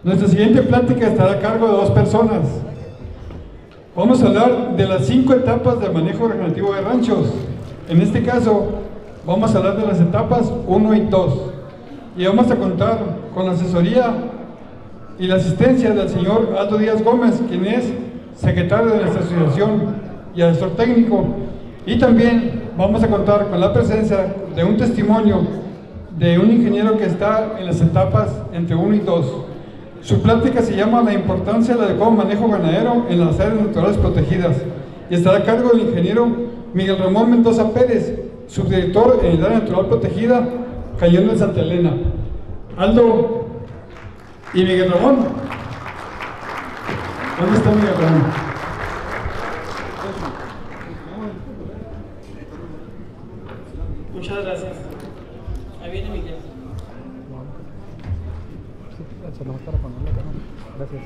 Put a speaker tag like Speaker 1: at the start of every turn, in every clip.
Speaker 1: Nuestra siguiente plática estará a cargo de 2 personas. Vamos a hablar de las 5 etapas de manejo regenerativo de ranchos. En este caso, vamos a hablar de las etapas 1 y 2. Y vamos a contar con la asesoría y la asistencia del señor Aldo Díaz Gómez, quien es secretario de nuestra asociación y asesor técnico. Y también vamos a contar con la presencia de un testimonio de un ingeniero que está en las etapas entre 1 y 2. Su plática se llama La importancia del adecuado manejo ganadero en las áreas naturales protegidas y estará a cargo del ingeniero Miguel Ramón Mendoza Pérez, subdirector en el área natural protegida Cañón de Santa Elena. Aldo y Miguel Ramón. ¿Dónde está Miguel Ramón?
Speaker 2: Muchas gracias. Ahí viene Miguel.
Speaker 3: Gracias.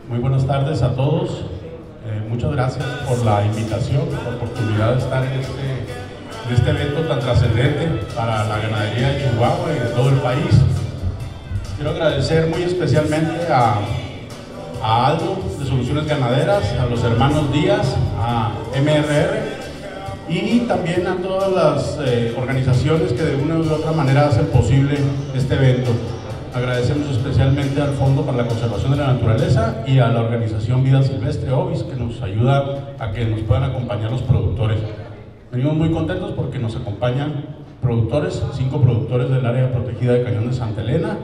Speaker 4: Muy buenas tardes a todos. Muchas gracias por la invitación, por la oportunidad de estar en este evento tan trascendente para la ganadería de Chihuahua y de todo el país. Quiero agradecer muy especialmente a Aldo de Soluciones Ganaderas, a los hermanos Díaz, a MRR y también a todas las organizaciones que de una u otra manera hacen posible este evento. Agradecemos especialmente al Fondo para la Conservación de la Naturaleza y a la organización Vida Silvestre, OVIS, que nos ayuda a que nos puedan acompañar los productores. Venimos muy contentos porque nos acompañan productores, 5 productores del área protegida de Cañón de Santa Elena,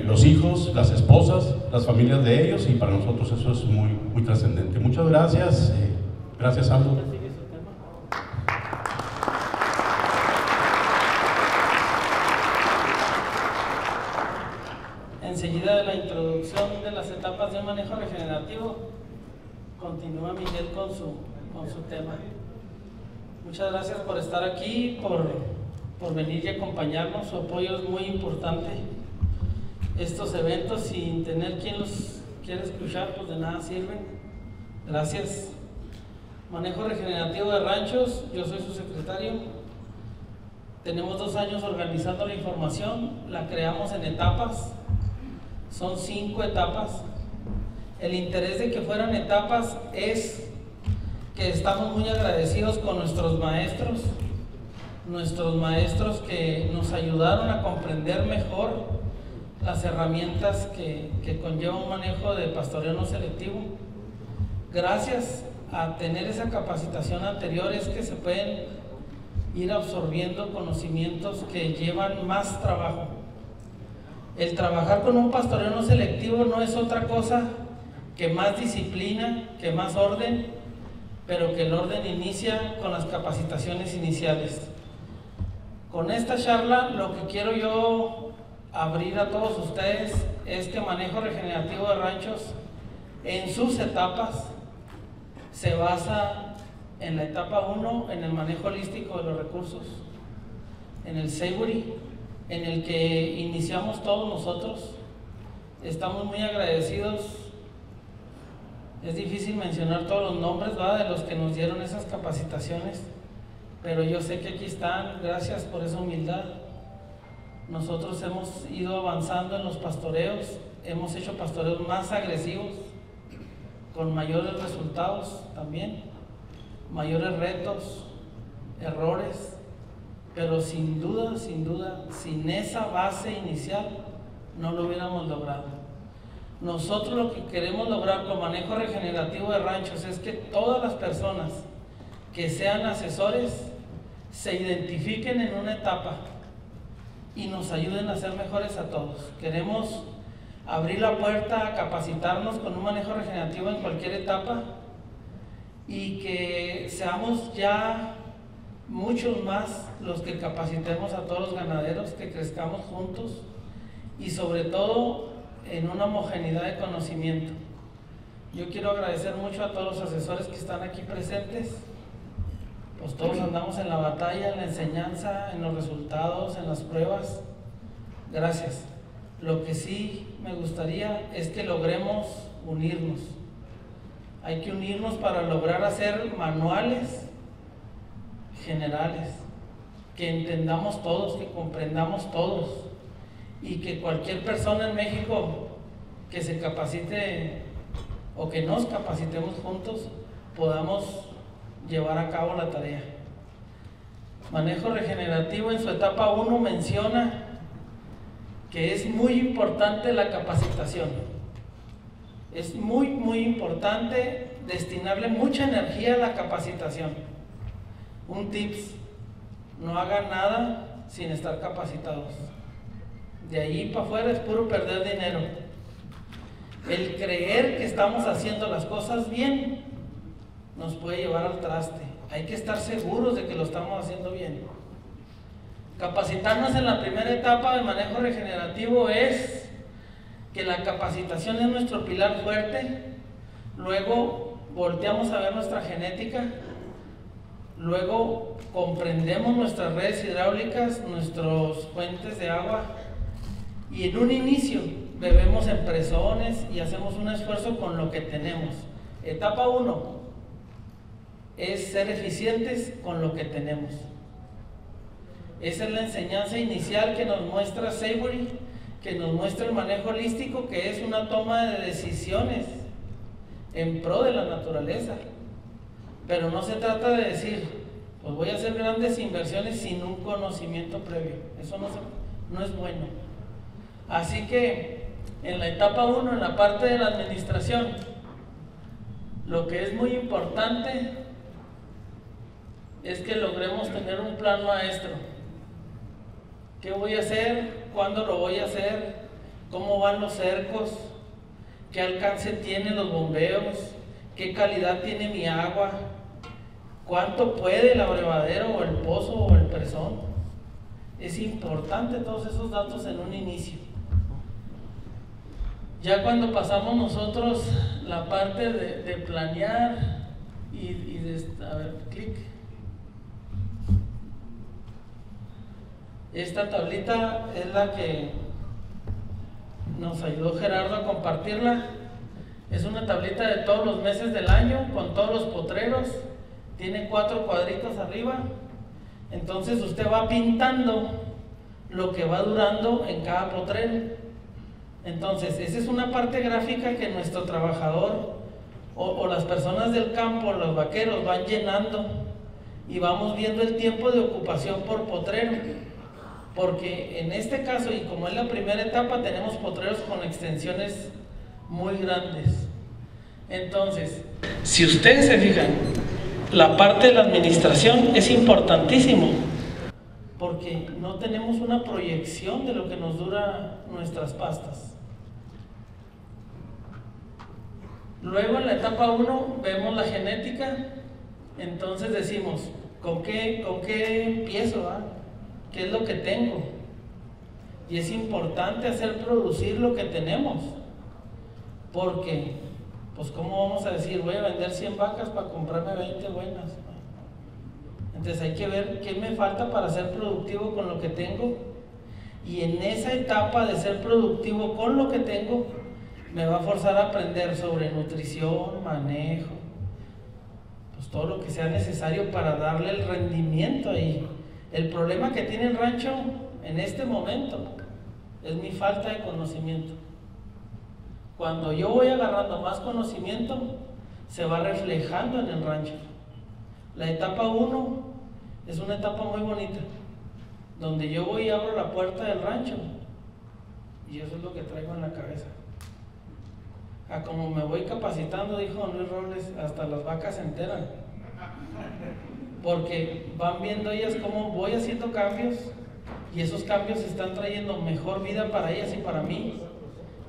Speaker 4: los hijos, las esposas, las familias de ellos, y para nosotros eso es muy trascendente. Muchas gracias. Gracias, Aldo.
Speaker 2: Enseguida de la introducción de las etapas de manejo regenerativo, continúa Miguel con su tema. Muchas gracias por estar aquí, por venir y acompañarnos. Su apoyo es muy importante. Estos eventos, sin tener quien los quiera escuchar, pues de nada sirven. Gracias. Manejo regenerativo de ranchos, yo soy su secretario. Tenemos 2 años organizando la información, la creamos en etapas. Son 5 etapas. El interés de que fueran etapas es que estamos muy agradecidos con nuestros maestros que nos ayudaron a comprender mejor las herramientas que conlleva un manejo de pastoreo no selectivo. Gracias a tener esa capacitación anterior es que se pueden ir absorbiendo conocimientos que llevan más trabajo. El trabajar con un pastoreo no selectivo no es otra cosa que más disciplina, que más orden, pero que el orden inicia con las capacitaciones iniciales. Con esta charla lo que quiero yo abrir a todos ustedes es que manejo regenerativo de ranchos en sus etapas se basa en la etapa 1, en el manejo holístico de los recursos, en el Savory, en el que iniciamos todos nosotros. Estamos muy agradecidos. Es difícil mencionar todos los nombres, ¿verdad?, de los que nos dieron esas capacitaciones, pero yo sé que aquí están. Gracias por esa humildad. Nosotros hemos ido avanzando en los pastoreos, hemos hecho pastoreos más agresivos, con mayores resultados también, mayores retos, errores, pero sin duda, sin esa base inicial no lo hubiéramos logrado. Nosotros lo que queremos lograr con manejo regenerativo de ranchos es que todas las personas que sean asesores se identifiquen en una etapa y nos ayuden a ser mejores a todos. Queremos abrir la puerta a capacitarnos con un manejo regenerativo en cualquier etapa y que seamos ya muchos más los que capacitemos a todos los ganaderos, que crezcamos juntos y sobre todo en una homogeneidad de conocimiento. Yo quiero agradecer mucho a todos los asesores que están aquí presentes. Pues todos andamos en la batalla, en la enseñanza, en los resultados, en las pruebas. Gracias. Lo que sí me gustaría es que logremos unirnos. Hay que unirnos para lograr hacer manuales generales, que entendamos todos, que comprendamos todos, y que cualquier persona en México que se capacite o que nos capacitemos juntos podamos llevar a cabo la tarea. Manejo regenerativo en su etapa 1 menciona que es muy importante la capacitación. Es muy importante destinarle mucha energía a la capacitación. Un tips: no hagan nada sin estar capacitados. De ahí para afuera es puro perder dinero. El creer que estamos haciendo las cosas bien nos puede llevar al traste. Hay que estar seguros de que lo estamos haciendo bien. Capacitarnos en la primera etapa de manejo regenerativo es que la capacitación es nuestro pilar fuerte. Luego volteamos a ver nuestra genética. Luego comprendemos nuestras redes hidráulicas, nuestros fuentes de agua. Y en un inicio bebemos en presones y hacemos un esfuerzo con lo que tenemos. Etapa 1 es ser eficientes con lo que tenemos. Esa es la enseñanza inicial que nos muestra Savory, que nos muestra el manejo holístico, que es una toma de decisiones en pro de la naturaleza. Pero no se trata de decir, pues voy a hacer grandes inversiones sin un conocimiento previo. Eso no es bueno. Así que en la etapa 1, en la parte de la administración, lo que es muy importante es que logremos tener un plan maestro. ¿Qué voy a hacer? ¿Cuándo lo voy a hacer? ¿Cómo van los cercos? ¿Qué alcance tienen los bombeos? ¿Qué calidad tiene mi agua? ¿Cuánto puede el abrevadero o el pozo o el presón? Es importante todos esos datos en un inicio. Ya cuando pasamos nosotros la parte de planear y de... A ver, clic. Esta tablita es la que nos ayudó Gerardo a compartirla. Es una tablita de todos los meses del año con todos los potreros. Tiene 4 cuadritos arriba. Entonces usted va pintando lo que va durando en cada potrero. Entonces esa es una parte gráfica que nuestro trabajador o las personas del campo, los vaqueros, van llenando y vamos viendo el tiempo de ocupación por potrero. Porque en este caso, y como es la primera etapa, tenemos potreros con extensiones muy grandes. Entonces, si ustedes se fijan, la parte de la administración es importantísimo, porque no tenemos una proyección de lo que nos dura nuestras pastas. Luego en la etapa 1 vemos la genética. Entonces decimos, ¿con qué empiezo? ¿Qué es lo que tengo? Y es importante hacer producir lo que tenemos, porque pues ¿cómo vamos a decir voy a vender 100 vacas para comprarme 20 buenas? Entonces hay que ver qué me falta para ser productivo con lo que tengo, y en esa etapa de ser productivo con lo que tengo me va a forzar a aprender sobre nutrición, manejo, pues todo lo que sea necesario para darle el rendimiento ahí. El problema que tiene el rancho en este momento es mi falta de conocimiento. Cuando yo voy agarrando más conocimiento, se va reflejando en el rancho. La etapa 1 es una etapa muy bonita, donde yo voy y abro la puerta del rancho, y eso es lo que traigo en la cabeza. Como me voy capacitando, dijo Luis Robles, hasta las vacas se enteran, porque van viendo ellas cómo voy haciendo cambios, y esos cambios están trayendo mejor vida para ellas y para mí,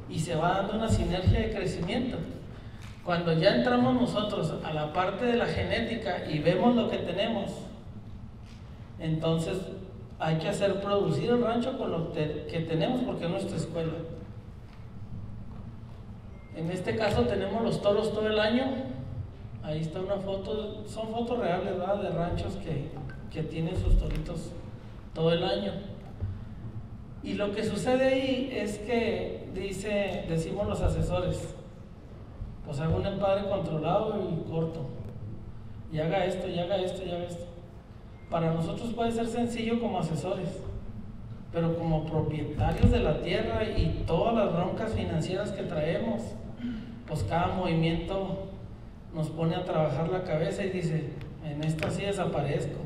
Speaker 2: y se va dando una sinergia de crecimiento. Cuando ya entramos nosotros a la parte de la genética y vemos lo que tenemos, entonces hay que hacer producir el rancho con lo que tenemos, porque es nuestra escuela. En este caso tenemos los toros todo el año. Ahí está una foto, son fotos reales, ¿verdad?, de ranchos que tienen sus toritos todo el año. Y lo que sucede ahí es que decimos los asesores? Pues haga un empadre controlado y corto. Y haga esto, y haga esto, y haga esto. Para nosotros puede ser sencillo como asesores, pero como propietarios de la tierra y todas las broncas financieras que traemos, pues cada movimiento nos pone a trabajar la cabeza y dice, en esta sí desaparezco.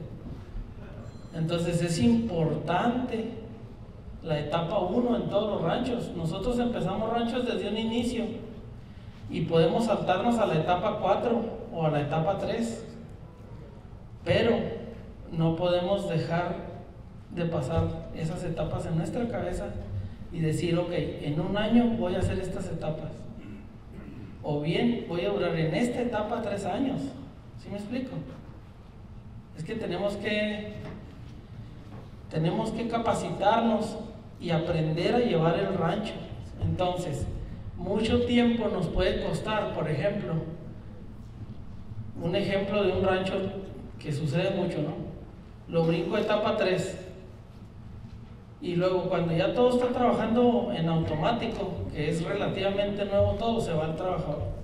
Speaker 2: Entonces es importante la etapa 1 en todos los ranchos. Nosotros empezamos ranchos desde un inicio y podemos saltarnos a la etapa 4 o a la etapa 3, pero no podemos dejar de pasar esas etapas en nuestra cabeza y decir, ok, en un año voy a hacer estas etapas, o bien voy a durar en esta etapa 3 años. ¿Sí me explico? Es que tenemos que capacitarnos y aprender a llevar el rancho. Entonces, mucho tiempo nos puede costar, por ejemplo, un ejemplo de un rancho que sucede mucho, ¿no? Lo brinco a etapa 3 y luego cuando ya todo está trabajando en automático, que es relativamente nuevo todo, se va el trabajador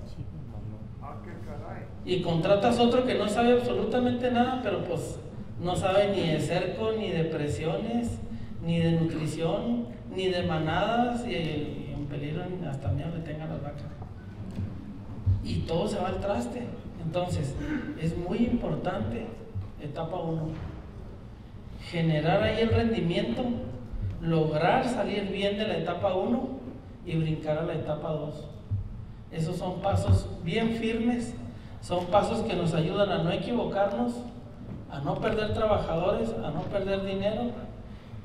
Speaker 2: y contratas otro que no sabe absolutamente nada, pero pues no sabe ni de cerco, ni de presiones, ni de nutrición, ni de manadas, y en peligro hasta miedo le tengan las vacas, y todo se va al traste. Entonces es muy importante etapa 1, generar ahí el rendimiento, lograr salir bien de la etapa 1 y brincar a la etapa 2. Esos son pasos bien firmes, son pasos que nos ayudan a no equivocarnos, a no perder trabajadores, a no perder dinero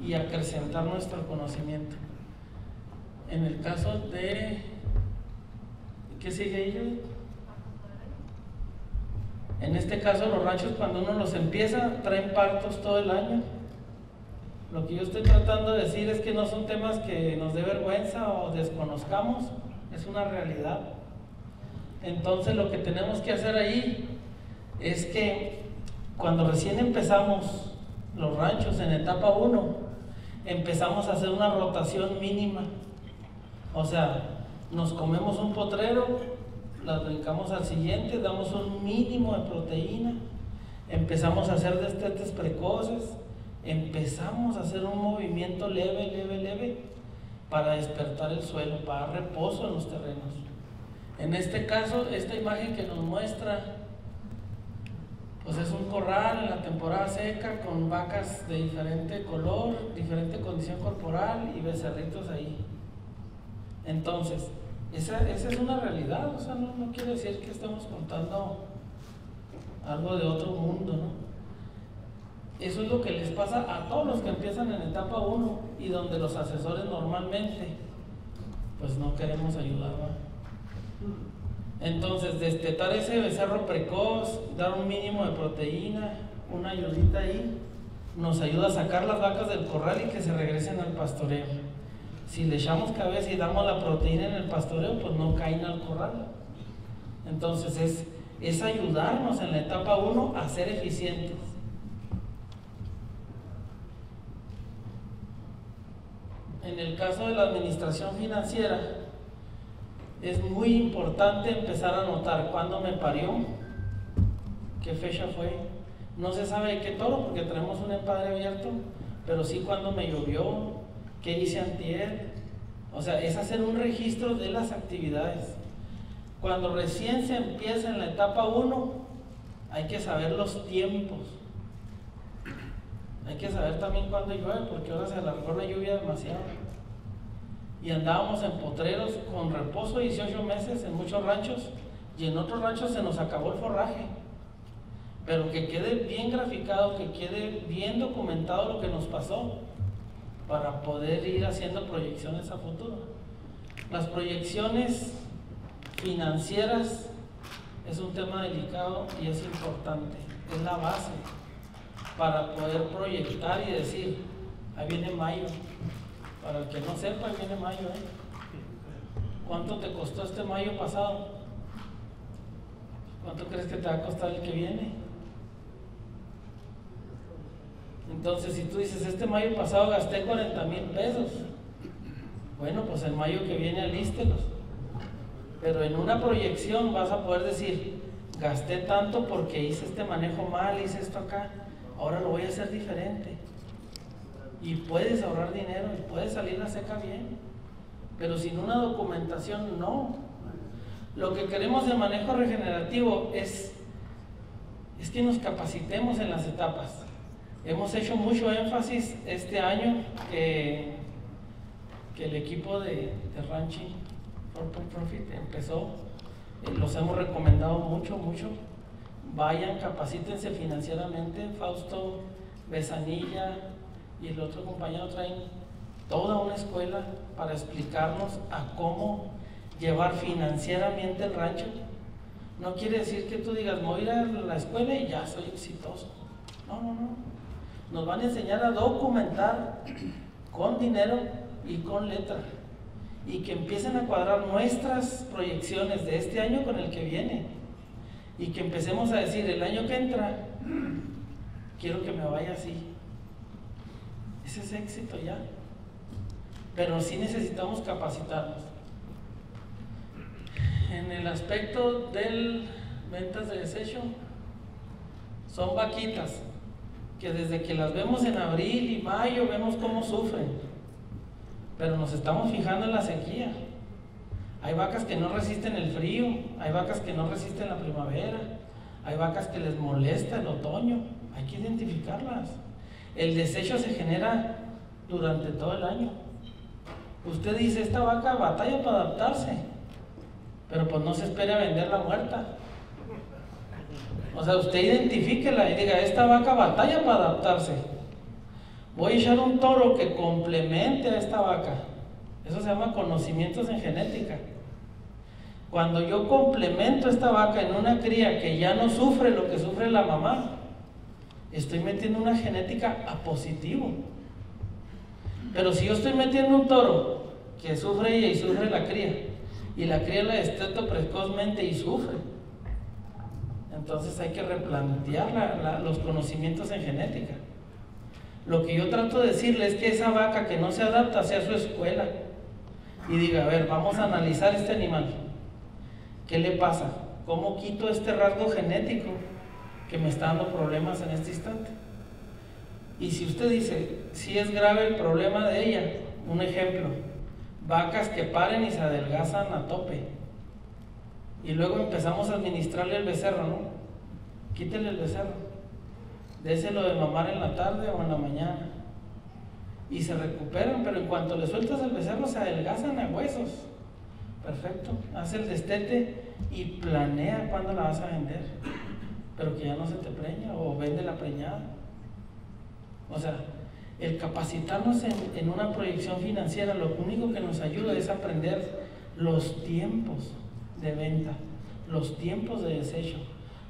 Speaker 2: y a acrecentar nuestro conocimiento. En el caso de... ¿qué sigue ahí? En este caso los ranchos, cuando uno los empieza, traen partos todo el año. Lo que yo estoy tratando de decir es que no son temas que nos dé vergüenza o desconozcamos, es una realidad. Entonces lo que tenemos que hacer ahí es que cuando recién empezamos los ranchos en etapa 1, empezamos a hacer una rotación mínima. O sea, nos comemos un potrero, las brincamos al siguiente, damos un mínimo de proteína, empezamos a hacer destetes precoces, empezamos a hacer un movimiento leve para despertar el suelo, para dar reposo en los terrenos. En este caso, esta imagen que nos muestra, pues es un corral en la temporada seca con vacas de diferente color, diferente condición corporal y becerritos ahí. Entonces, esa es una realidad, o sea, no quiere decir que estemos contando algo de otro mundo, ¿no? Eso es lo que les pasa a todos los que empiezan en etapa 1 y donde los asesores normalmente, pues no queremos ayudar, ¿no? Entonces, destetar ese becerro precoz, dar un mínimo de proteína, una ayudita ahí, nos ayuda a sacar las vacas del corral y que se regresen al pastoreo. Si le echamos cabeza y damos la proteína en el pastoreo, pues no caen al corral. Entonces es ayudarnos en la etapa 1 a ser eficientes. En el caso de la administración financiera, es muy importante empezar a notar cuándo me parió, qué fecha fue. No se sabe de qué toro porque tenemos un empadre abierto, pero sí cuándo me llovió, qué hice antier. O sea, es hacer un registro de las actividades. Cuando recién se empieza en la etapa 1, hay que saber los tiempos. Hay que saber también cuándo llueve, porque ahora se alargó la lluvia demasiado. Y andábamos en potreros con reposo 18 meses en muchos ranchos, y en otros ranchos se nos acabó el forraje. Pero que quede bien graficado, que quede bien documentado lo que nos pasó, para poder ir haciendo proyecciones a futuro. Las proyecciones financieras es un tema delicado y es importante, es la base para poder proyectar y decir, ahí viene mayo. Para el que no sepa, ahí viene mayo, ¿eh? ¿Cuánto te costó este mayo pasado? ¿Cuánto crees que te va a costar el que viene? Entonces, si tú dices, este mayo pasado gasté 40,000 pesos, Bueno, pues en mayo que viene alístelos. Pero en una proyección vas a poder decir, gasté tanto porque hice este manejo mal, hice esto acá, ahora lo voy a hacer diferente. Y puedes ahorrar dinero y puedes salir la seca bien, pero sin una documentación no. Lo que queremos de manejo regenerativo es que nos capacitemos en las etapas. Hemos hecho mucho énfasis este año que el equipo de Ranching for Profit empezó, los hemos recomendado mucho. Vayan, capacítense financieramente. Fausto Besanilla y el otro compañero traen toda una escuela para explicarnos a cómo llevar financieramente el rancho. No quiere decir que tú digas, me voy a ir a la escuela y ya soy exitoso. No. Nos van a enseñar a documentar con dinero y con letra, y que empiecen a cuadrar nuestras proyecciones de este año con el que viene, y que empecemos a decir, el año que entra quiero que me vaya así. Ese es éxito ya. Pero sí necesitamos capacitarnos. En el aspecto de ventas de desecho, son vaquitas que desde que las vemos en abril y mayo vemos cómo sufren, pero nos estamos fijando en la sequía. Hay vacas que no resisten el frío, hay vacas que no resisten la primavera, hay vacas que les molesta el otoño. Hay que identificarlas. El desecho se genera durante todo el año. Usted dice, esta vaca batalla para adaptarse, pero pues no se espere a venderla muerta. O sea, usted identifíquela y diga, esta vaca batalla para adaptarse. Voy a echar un toro que complemente a esta vaca. Eso se llama conocimientos en genética. Cuando yo complemento a esta vaca en una cría que ya no sufre lo que sufre la mamá, estoy metiendo una genética a positivo. Pero si yo estoy metiendo un toro que sufre ella y sufre la cría, y la cría la desteto precozmente y sufre, entonces hay que replantear los conocimientos en genética. Lo que yo trato de decirle es que esa vaca que no se adapta sea su escuela y diga, a ver, vamos a analizar este animal. ¿Qué le pasa? ¿Cómo quito este rasgo genético que me está dando problemas en este instante? Y si usted dice, si es grave el problema de ella, un ejemplo, vacas que paren y se adelgazan a tope, y luego empezamos a administrarle el becerro, ¿no? Quítele el becerro, déselo de mamar en la tarde o en la mañana, y se recuperan, pero en cuanto le sueltas el becerro se adelgazan a huesos. Perfecto, haz el destete y planea cuándo la vas a vender, pero que ya no se te preña, o vende la preñada. O sea, el capacitarnos en una proyección financiera, lo único que nos ayuda es aprender los tiempos de venta, los tiempos de desecho,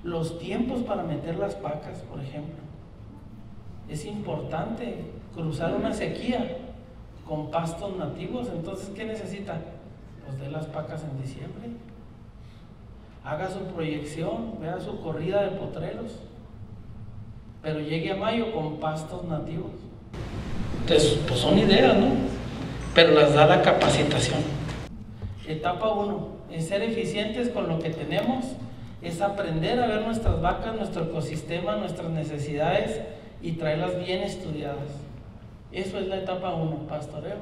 Speaker 2: los tiempos para meter las vacas, por ejemplo. Es importante cruzar una sequía con pastos nativos. Entonces, ¿qué necesita? Pues de las vacas en diciembre. Haga su proyección, vea su corrida de potreros, pero llegue a mayo con pastos nativos. Entonces, pues son ideas, ¿no? Pero las da la capacitación. Etapa 1, en ser eficientes con lo que tenemos, es aprender a ver nuestras vacas, nuestro ecosistema, nuestras necesidades y traerlas bien estudiadas. Eso es la etapa 1, pastoreo.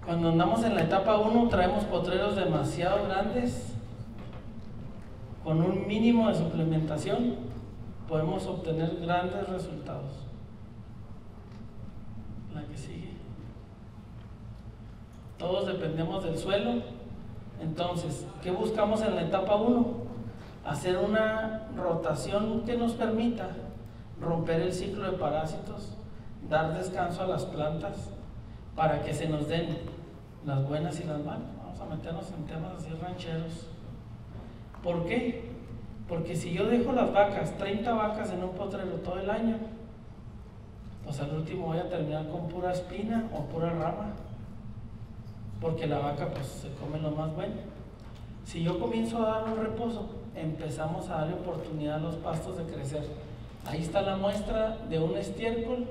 Speaker 2: Cuando andamos en la etapa 1 traemos potreros demasiado grandes, con un mínimo de suplementación podemos obtener grandes resultados. La que sigue. Todos dependemos del suelo. Entonces, ¿qué buscamos en la etapa 1? Hacer una rotación que nos permita romper el ciclo de parásitos, dar descanso a las plantas para que se nos den las buenas y las malas. Vamos a meternos en temas así rancheros. ¿Por qué? Porque si yo dejo las vacas, 30 vacas en un potrero todo el año, pues al último voy a terminar con pura espina o pura rama, porque la vaca pues se come lo más bueno. Si yo comienzo a dar un reposo, empezamos a darle oportunidad a los pastos de crecer. Ahí está la muestra de un estiércol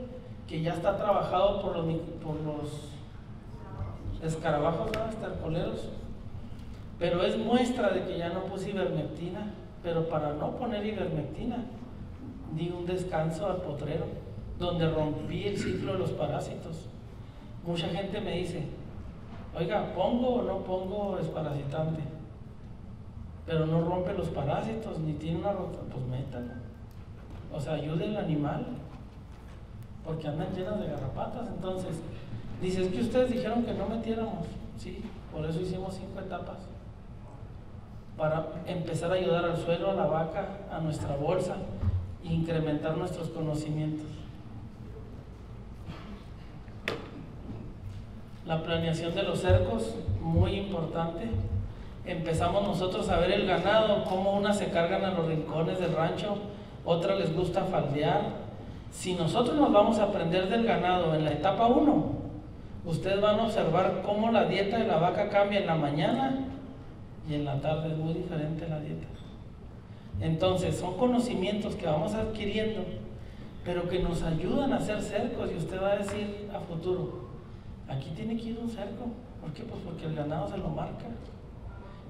Speaker 2: que ya está trabajado por los escarabajos, ¿no? Estercoleros. Pero es muestra de que ya no puse ivermectina. Pero para no poner ivermectina, di un descanso al potrero, donde rompí el ciclo de los parásitos. Mucha gente me dice, oiga, ¿pongo o no pongo desparasitante? Pero no rompe los parásitos, ni tiene una rota, pues métalo. O sea, ayude al animal, porque andan llenas de garrapatas. Entonces, dices que ustedes dijeron que no metiéramos. Sí, por eso hicimos 5 etapas. Para empezar a ayudar al suelo, a la vaca, a nuestra bolsa, e incrementar nuestros conocimientos. La planeación de los cercos, muy importante. Empezamos nosotros a ver el ganado, cómo unas se cargan a los rincones del rancho, otras les gusta faldear. Si nosotros nos vamos a aprender del ganado en la etapa 1, ustedes van a observar cómo la dieta de la vaca cambia en la mañana y en la tarde. Es muy diferente la dieta. Entonces son conocimientos que vamos adquiriendo, pero que nos ayudan a hacer cercos. Y usted va a decir a futuro, aquí tiene que ir un cerco. ¿Por qué? Pues porque el ganado se lo marca.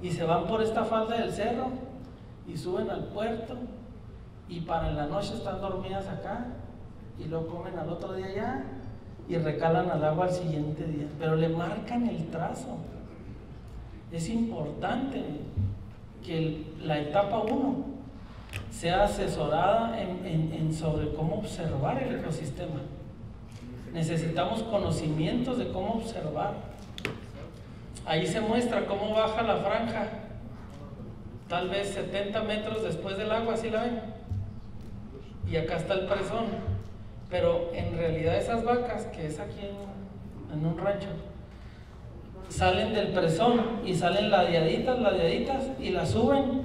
Speaker 2: Y se van por esta falda del cerro y suben al puerto, y para en la noche están dormidas acá y lo comen al otro día allá y recalan al agua al siguiente día, pero le marcan el trazo. Es importante que la etapa 1 sea asesorada en sobre cómo observar el ecosistema. Necesitamos conocimientos de cómo observar. Ahí se muestra cómo baja la franja, tal vez 70 metros después del agua, ¿sí la ven? Y acá está el presón. Pero en realidad esas vacas, que es aquí en un rancho, salen del presón y salen ladeaditas, y las suben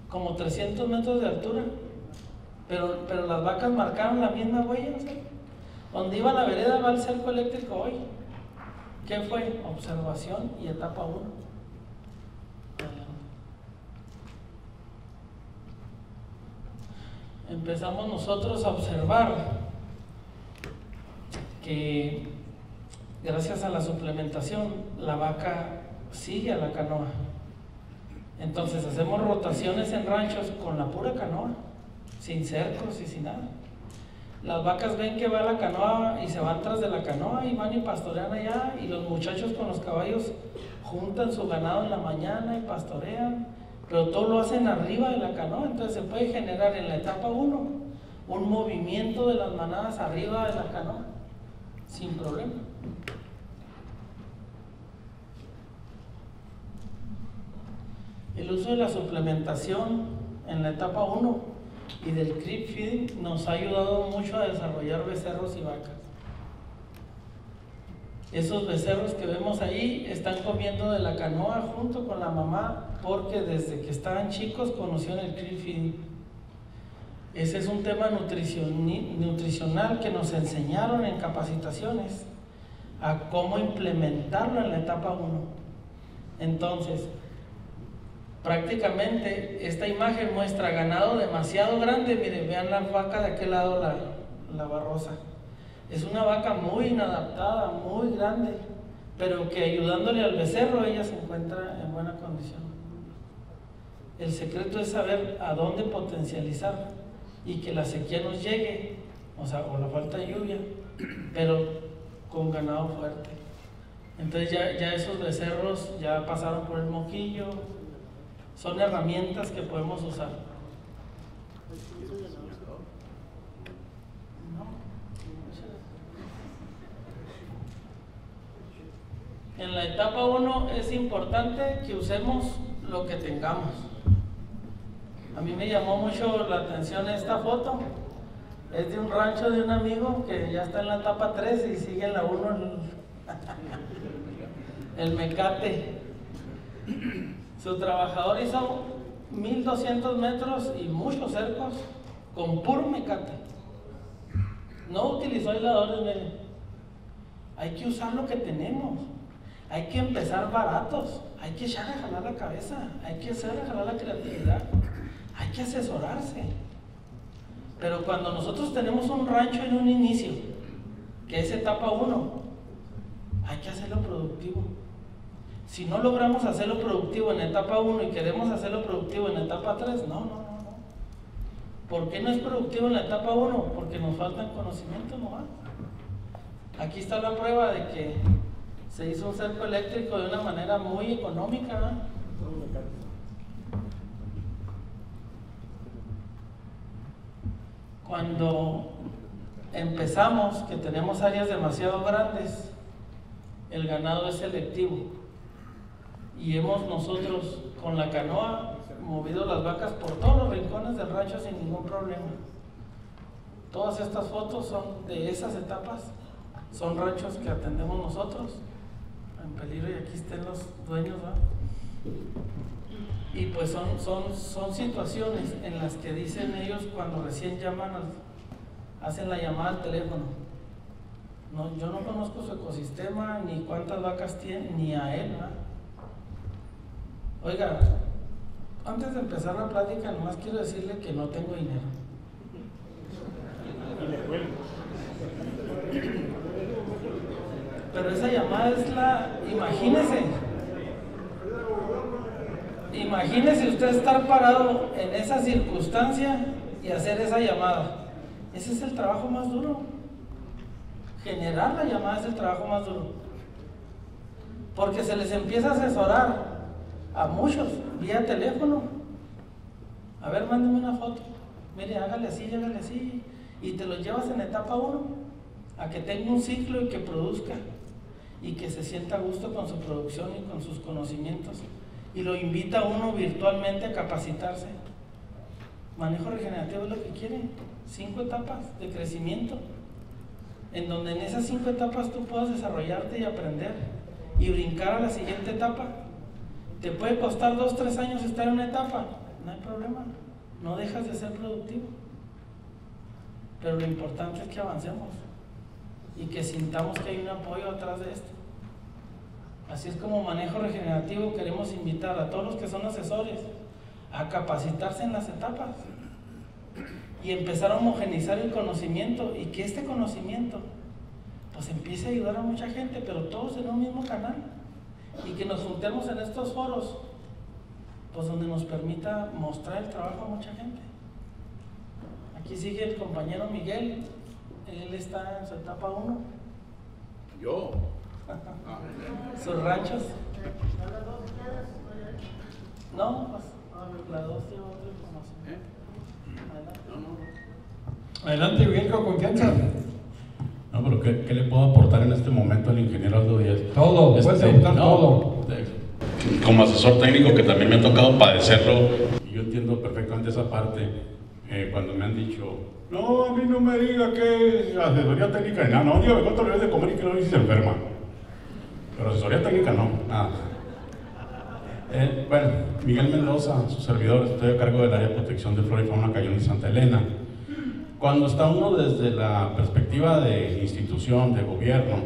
Speaker 2: como 300 metros de altura. Pero las vacas marcaron la misma huella, ¿sí? Donde iba la vereda va el cerco eléctrico hoy. ¿Qué fue? Observación y etapa 1. Empezamos nosotros a observar que gracias a la suplementación la vaca sigue a la canoa. Entonces hacemos rotaciones en ranchos con la pura canoa, sin cercos y sin nada. Las vacas ven que va la canoa y se van tras de la canoa y van y pastorean allá, y los muchachos con los caballos juntan su ganado en la mañana y pastorean, pero todo lo hacen arriba de la canoa. Entonces se puede generar en la etapa 1 un movimiento de las manadas arriba de la canoa sin problema. El uso de la suplementación en la etapa 1 y del creep feeding nos ha ayudado mucho a desarrollar becerros y vacas. Esos becerros que vemos ahí están comiendo de la canoa junto con la mamá, porque desde que estaban chicos conocieron el creep feeding. Ese es un tema nutricional que nos enseñaron en capacitaciones a cómo implementarlo en la etapa 1. Entonces, prácticamente esta imagen muestra ganado demasiado grande. Miren, vean la vaca de aquel lado, la barrosa. Es una vaca muy inadaptada, muy grande, pero que ayudándole al becerro ella se encuentra en buena condición. El secreto es saber a dónde potencializar y que la sequía nos llegue, o sea, o la falta de lluvia, pero con ganado fuerte. Entonces ya esos becerros ya pasaron por el moquillo. Son herramientas que podemos usar. En la etapa 1 es importante que usemos lo que tengamos. A mí me llamó mucho la atención esta foto. Es de un rancho de un amigo que ya está en la etapa 3 y sigue en la 1 el mecate. Su trabajador hizo 1200 metros y muchos cercos con puro mecate. No utilizó aisladores, miren. Hay que usar lo que tenemos. Hay que empezar baratos. Hay que echar a jalar la cabeza. Hay que hacer a jalar la creatividad. Hay que asesorarse. Pero cuando nosotros tenemos un rancho en un inicio, que es etapa 1, hay que hacerlo productivo. Si no logramos hacerlo productivo en etapa 1 y queremos hacerlo productivo en etapa 3, no. ¿Por qué no es productivo en la etapa 1? Porque nos faltan conocimientos nomás. Aquí está la prueba de que se hizo un cerco eléctrico de una manera muy económica, ¿no? Cuando empezamos, que tenemos áreas demasiado grandes, el ganado es selectivo y hemos nosotros con la canoa movido las vacas por todos los rincones del rancho sin ningún problema. Todas estas fotos son de esas etapas, son ranchos que atendemos nosotros en peligro, y aquí están los dueños, ¿verdad? Y pues son situaciones en las que dicen ellos cuando recién llaman, hacen la llamada al teléfono. No, yo no conozco su ecosistema, ni cuántas vacas tiene, ni a él, ¿verdad? Oiga, antes de empezar la plática, nomás quiero decirle que no tengo dinero. Pero esa llamada es imagínese usted estar parado en esa circunstancia y hacer esa llamada. Ese es el trabajo más duro. Generar la llamada es el trabajo más duro. Porque se les empieza a asesorar a muchos vía teléfono. A ver, mándeme una foto. Mire, hágale así, y te lo llevas en etapa 1 a que tenga un ciclo y que produzca y que se sienta a gusto con su producción y con sus conocimientos, y lo invita a uno virtualmente a capacitarse. Manejo regenerativo es lo que quiere, 5 etapas de crecimiento, en donde en esas 5 etapas tú puedas desarrollarte y aprender y brincar a la siguiente etapa. Te puede costar 2-3 años estar en una etapa, no hay problema, no dejas de ser productivo, pero lo importante es que avancemos y que sintamos que hay un apoyo atrás de esto. Así es como Manejo Regenerativo queremos invitar a todos los que son asesores a capacitarse en las etapas y empezar a homogeneizar el conocimiento, y que este conocimiento pues empiece a ayudar a mucha gente, pero todos en un mismo canal, y que nos juntemos en estos foros pues donde nos permita mostrar el trabajo a mucha gente. Aquí sigue el compañero Miguel, él está en su etapa 1.
Speaker 4: ¿Yo?
Speaker 2: ¿Sus ranchos? No, pues la 2 tiene otra información.
Speaker 1: Adelante, Miguel, con confianza.
Speaker 4: No, pero ¿qué le puedo aportar en este momento al ingeniero Aldo Díaz?
Speaker 1: Todo, puedes aportar todo.
Speaker 4: Como asesor técnico, que también me ha tocado padecerlo, y yo entiendo perfectamente esa parte, cuando me han dicho, no, a mí no me diga que asesoría técnica ni nada, no, dígame cuánto le ves de comer y que no, y si se enferma. Pero asesoría técnica no, nada. Bueno, Miguel Mendoza, su servidor, estoy a cargo del área de protección de flora y fauna Cayón y Santa Elena. Cuando está uno desde la perspectiva de institución, de gobierno,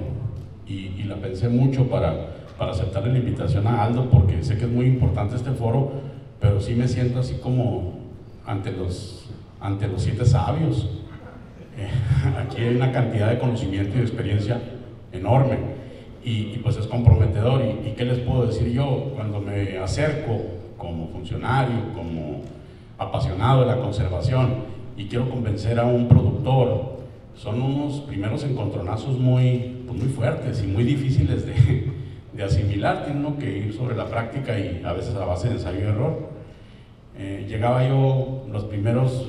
Speaker 4: y la pensé mucho para aceptarle la invitación a Aldo, porque sé que es muy importante este foro, pero sí me siento así como ante los 7 sabios. Aquí hay una cantidad de conocimiento y de experiencia enorme, y pues es comprometedor. ¿Y qué les puedo decir yo? Cuando me acerco como funcionario, como apasionado de la conservación, y quiero convencer a un productor, son unos primeros encontronazos muy fuertes y muy difíciles de asimilar. Tiene uno que ir sobre la práctica y a veces a base de ensayo y error. Llegaba yo los primeros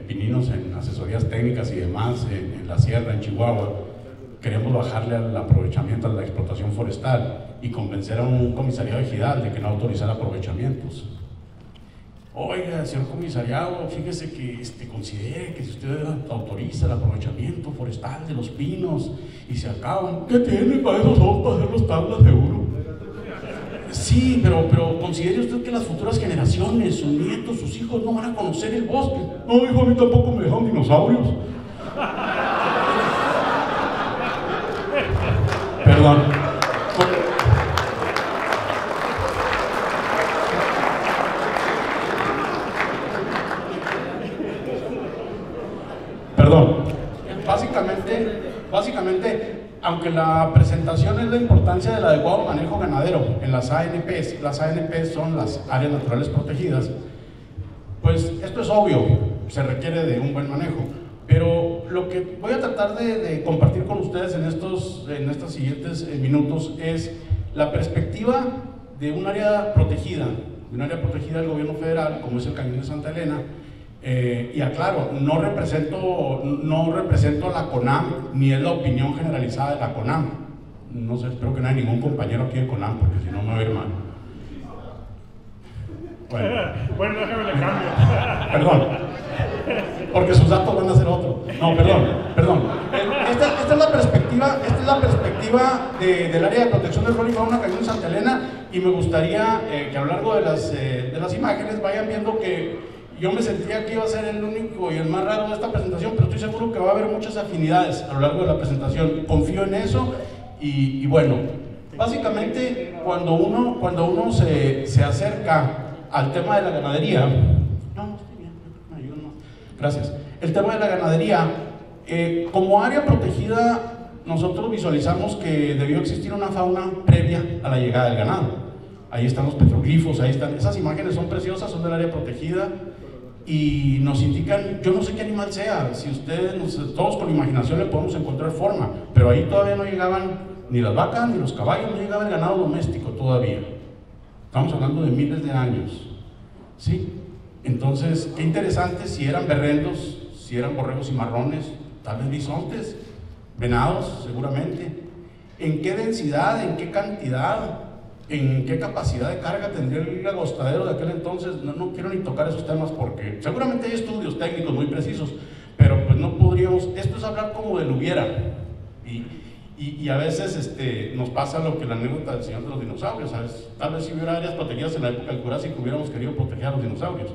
Speaker 4: pininos en asesorías técnicas y demás en la sierra, en Chihuahua. Queríamos bajarle al aprovechamiento, a la explotación forestal, y convencer a un comisariado ejidal de que no autorizara aprovechamientos. Oiga, señor comisariado, fíjese que considere que si usted autoriza el aprovechamiento forestal de los pinos y se acaban, ¿qué tiene? Para eso son, para hacer los tablas de oro. Sí, pero considere usted que las futuras generaciones, sus nietos, sus hijos, no van a conocer el bosque. No, hijo, a mí tampoco me dejan dinosaurios. Perdón. Perdón. Básicamente, aunque aunque la presentación es la importancia del adecuado manejo ganadero en las ANPs son las áreas naturales protegidas, pues esto es obvio, se requiere de un buen manejo. Pero lo que voy a tratar de compartir con ustedes en estos siguientes minutos es la perspectiva de un área protegida del gobierno federal, como es el Cañón de Santa Elena. Y aclaro, no represento a la CONAM, ni es la opinión generalizada de la CONAM. No sé, espero que no haya ningún compañero aquí de CONAM, porque si no me va a ir mal.
Speaker 3: Bueno, déjame le cambio.
Speaker 4: Perdón, porque sus datos van a ser otros. No, perdón. Esta es la perspectiva del área de protección del flora y fauna Cañón de Santa Elena, y me gustaría que a lo largo de las imágenes vayan viendo que yo me sentía que iba a ser el único y el más raro de esta presentación, pero estoy seguro que va a haber muchas afinidades a lo largo de la presentación. Confío en eso y bueno, básicamente cuando uno se acerca al tema de la ganadería, estoy bien, me ayudan más. Gracias. El tema de la ganadería, como área protegida, nosotros visualizamos que debió existir una fauna previa a la llegada del ganado. Ahí están los petroglifos, ahí están, esas imágenes son preciosas, son del área protegida y nos indican, yo no sé qué animal sea, si ustedes, todos con imaginación le podemos encontrar forma, pero ahí todavía no llegaban ni las vacas ni los caballos, no llegaba el ganado doméstico todavía. Estamos hablando de miles de años, ¿sí? Entonces, qué interesante si eran berrendos, si eran borregos cimarrones, tal vez bisontes, venados, seguramente. ¿En qué densidad, en qué cantidad, en qué capacidad de carga tendría el agostadero de aquel entonces? No quiero ni tocar esos temas porque seguramente hay estudios técnicos muy precisos, pero pues no podríamos, esto es hablar como del hubiera. Y a veces nos pasa lo que la anécdota del Señor de los Dinosaurios, ¿sabes? Tal vez si hubiera áreas protegidas en la época del Jurásico hubiéramos querido proteger a los dinosaurios.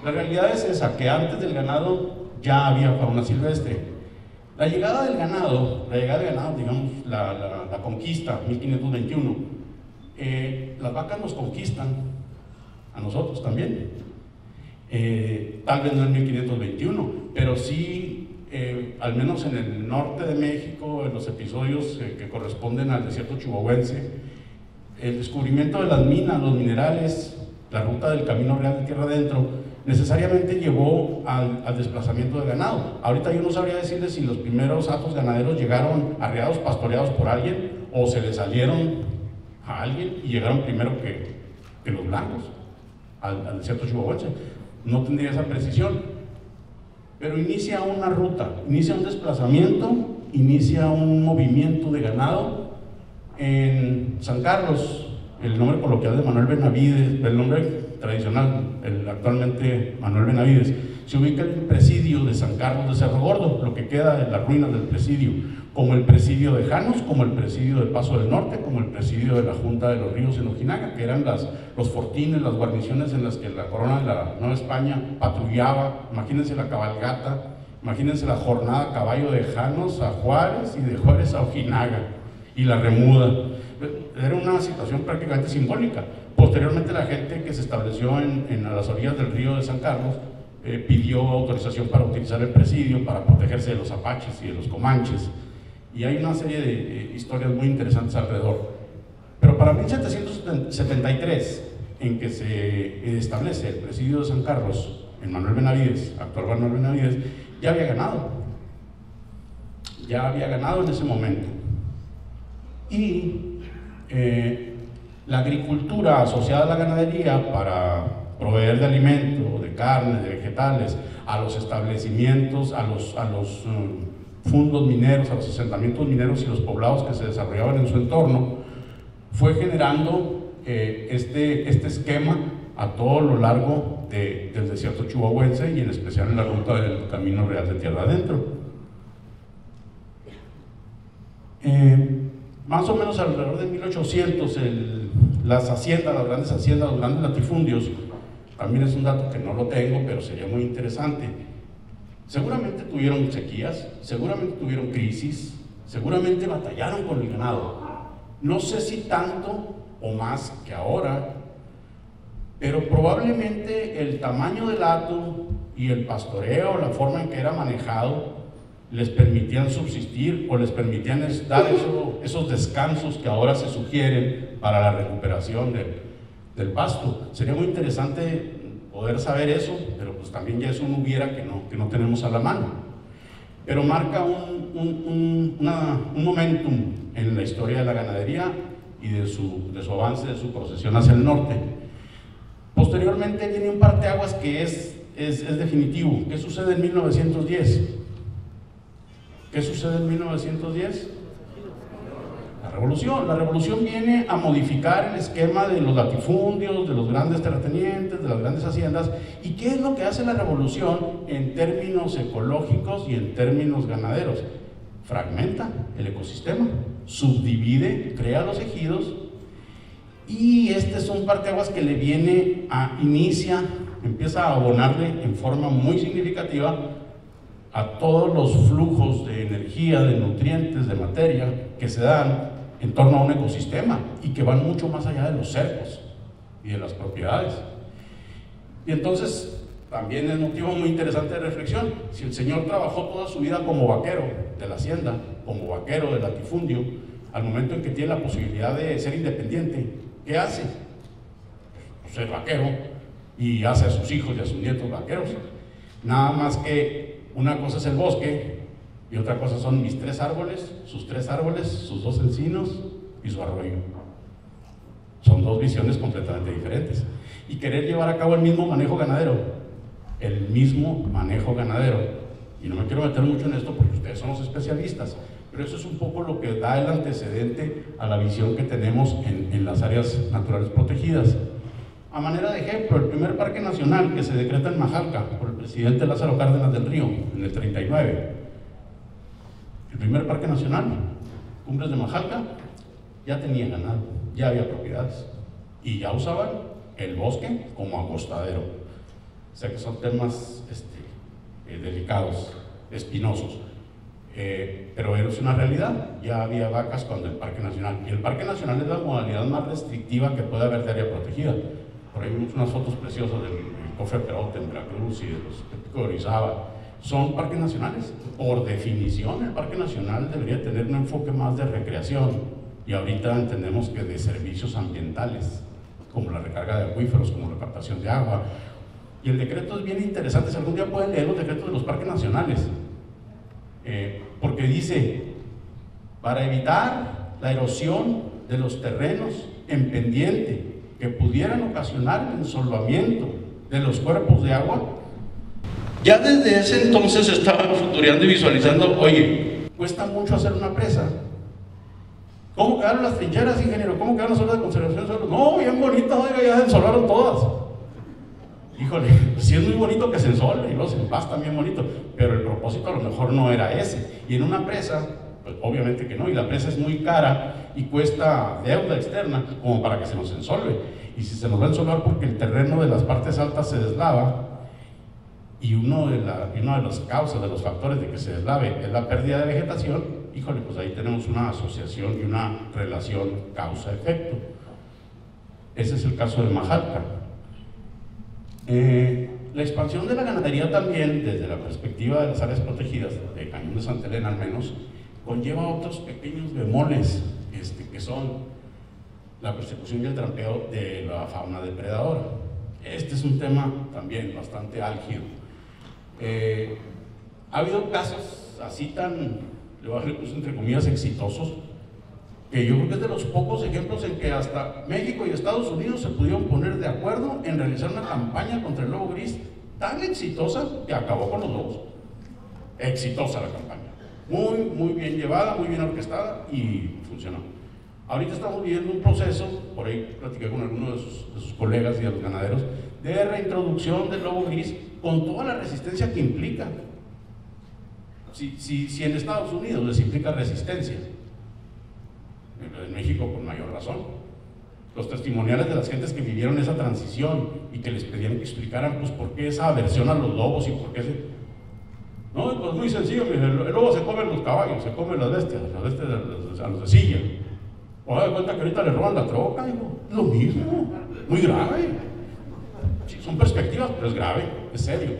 Speaker 4: La realidad es esa, que antes del ganado ya había fauna silvestre. La llegada del ganado, digamos, la conquista, 1521, las vacas nos conquistan a nosotros también. Tal vez no en 1521, pero sí, al menos en el norte de México, en los episodios que corresponden al desierto chihuahuense, el descubrimiento de las minas, los minerales, la ruta del camino real de tierra adentro, necesariamente llevó al desplazamiento de ganado. Ahorita yo no sabría decirles si los primeros hatos ganaderos llegaron arriados, pastoreados por alguien, o se les salieron a alguien y llegaron primero que los blancos al desierto chihuahuense. No tendría esa precisión. Pero inicia una ruta, inicia un desplazamiento, inicia un movimiento de ganado en San Carlos, el nombre coloquial de Manuel Benavides, el nombre tradicional, actualmente Manuel Benavides, se ubica el presidio de San Carlos de Cerro Gordo, lo que queda de las ruinas del presidio, como el presidio de Janos, como el presidio del Paso del Norte, como el presidio de la Junta de los Ríos en Ojinaga, que eran los fortines, las guarniciones en las que la corona de la Nueva España patrullaba. Imagínense la cabalgata, imagínense la jornada a caballo de Janos a Juárez y de Juárez a Ojinaga, y la remuda. Era una situación prácticamente simbólica. Posteriormente la gente que se estableció a las orillas del río de San Carlos pidió autorización para utilizar el presidio para protegerse de los apaches y de los comanches, y hay una serie de historias muy interesantes alrededor. Pero para 1773, en que se establece el presidio de San Carlos en Manuel Benavides, actual Manuel Benavides, ya había ganado en ese momento. Y la agricultura asociada a la ganadería para proveer de alimento, de carne, de vegetales, a los establecimientos, a los fundos mineros, a los asentamientos mineros y los poblados que se desarrollaban en su entorno, fue generando este esquema a todo lo largo del desierto chihuahuense y en especial en la ruta del Camino Real de Tierra Adentro. Más o menos alrededor de 1800, las haciendas, las grandes haciendas, los grandes latifundios, también es un dato que no lo tengo, pero sería muy interesante. Seguramente tuvieron sequías, seguramente tuvieron crisis, seguramente batallaron con el ganado. No sé si tanto o más que ahora, pero probablemente el tamaño del hato y el pastoreo, la forma en que era manejado, les permitían subsistir o les permitían dar esos descansos que ahora se sugieren para la recuperación del pasto. Sería muy interesante poder saber eso, pero pues también ya es un hubiera que no tenemos a la mano. Pero marca un momentum en la historia de la ganadería y de su avance, de su procesión hacia el norte. Posteriormente viene un parteaguas que es definitivo. ¿Qué sucede en 1910? ¿Qué sucede en 1910? La revolución viene a modificar el esquema de los latifundios, de los grandes terratenientes, de las grandes haciendas. ¿Y qué es lo que hace la revolución en términos ecológicos y en términos ganaderos? Fragmenta el ecosistema, subdivide, crea los ejidos, y este es un parteaguas que le viene empieza a abonarle en forma muy significativa a todos los flujos de energía, de nutrientes, de materia que se dan en torno a un ecosistema y que van mucho más allá de los cercos y de las propiedades. Y entonces también es motivo muy interesante de reflexión. Si el señor trabajó toda su vida como vaquero de la hacienda, como vaquero del latifundio, al momento en que tiene la posibilidad de ser independiente, ¿qué hace? Pues ser vaquero, y hace a sus hijos y a sus nietos vaqueros. Nada más que una cosa es el bosque y otra cosa son mis 3 árboles, sus 2 encinos y su arroyo. Son 2 visiones completamente diferentes. Y querer llevar a cabo el mismo manejo ganadero, y no me quiero meter mucho en esto porque ustedes son los especialistas, pero eso es un poco lo que da el antecedente a la visión que tenemos en las áreas naturales protegidas. A manera de ejemplo, el primer parque nacional que se decreta en Majalca por el presidente Lázaro Cárdenas del Río en el 39, el primer parque nacional, Cumbres de Majalca, ya tenía ganado, ya había propiedades y ya usaban el bosque como acostadero. O sea que son temas delicados, espinosos, pero es una realidad. Ya había vacas cuando el Parque Nacional, y el Parque Nacional es la modalidad más restrictiva que puede haber de área protegida. Por ahí vimos unas fotos preciosas del cofre Perote en Veracruz y de los Pico de Orizaba. Son parques nacionales. Por definición, el Parque Nacional debería tener un enfoque más de recreación, y ahorita entendemos que de servicios ambientales, como la recarga de acuíferos, como la captación de agua. Y el decreto es bien interesante. Si algún día pueden leer los decretos de los parques nacionales, porque dice: para evitar la erosión de los terrenos en pendiente que pudieran ocasionar el ensolvamiento de los cuerpos de agua. Ya desde ese entonces estaban futureando y visualizando: oye, cuesta mucho hacer una presa. ¿Cómo quedaron las trincheras, ingeniero? ¿Cómo quedaron las obras de conservación de suelos? No, bien bonitas, oiga, ya se ensolaron todas. Híjole, pues sí es muy bonito que se ensole y luego se empasta bien bonito, pero el propósito a lo mejor no era ese. Y en una presa, pues obviamente que no, y la presa es muy cara y cuesta deuda externa como para que se nos ensolve. Y si se nos va a ensolvar porque el terreno de las partes altas se deslava, y una de las causas, de los factores de que se deslave es la pérdida de vegetación, híjole, pues ahí tenemos una asociación y una relación causa-efecto. Ese es el caso de Majalca. La expansión de la ganadería también, desde la perspectiva de las áreas protegidas, de Cañón de Santa Elena al menos, conlleva otros pequeños bemoles, que son la persecución y el trampeo de la fauna depredadora. Este es un tema también bastante álgido. Ha habido casos así tan, le voy a decir entre comillas, exitosos, que yo creo que es de los pocos ejemplos en que hasta México y Estados Unidos se pudieron poner de acuerdo en realizar una campaña contra el lobo gris tan exitosa que acabó con los lobos. Exitosa la campaña, muy bien llevada, muy bien orquestada y funcionó. Ahorita estamos viviendo un proceso, por ahí platiqué con algunos de sus colegas y de los ganaderos, de reintroducción del lobo gris con toda la resistencia que implica. Si en Estados Unidos les implica resistencia, en México con mayor razón. Los testimoniales de las gentes que vivieron esa transición y que les pedían que explicaran pues por qué esa aversión a los lobos y por qué No, pues muy sencillo, el lobo se come los caballos, se come las bestias a los de silla. O da de cuenta que ahorita le roban la troca, digo, es lo mismo, muy grave. Sí, son perspectivas, pero es grave, es serio.